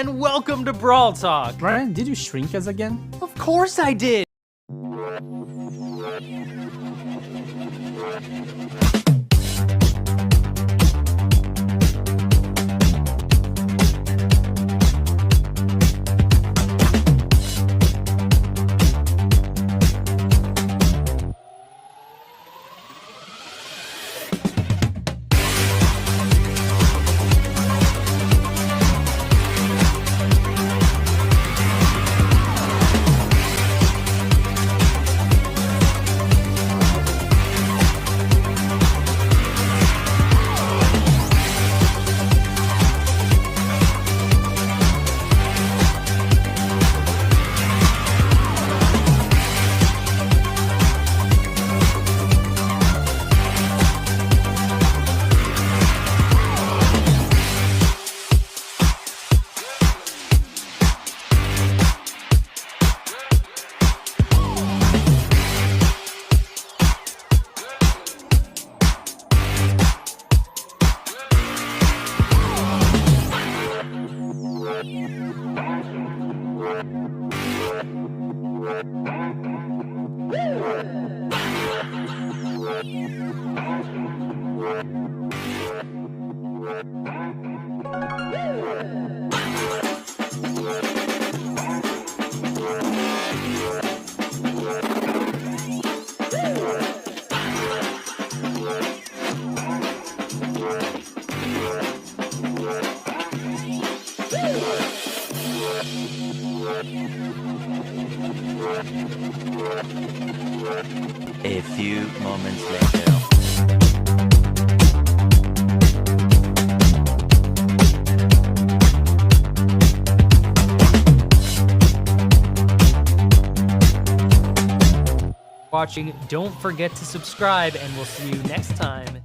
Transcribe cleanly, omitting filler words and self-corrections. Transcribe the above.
and welcome to Brawl Talk. Brian, did you shrink us again? Of course I did. A few moments later. Watching, don't forget to subscribe, and we'll see you next time.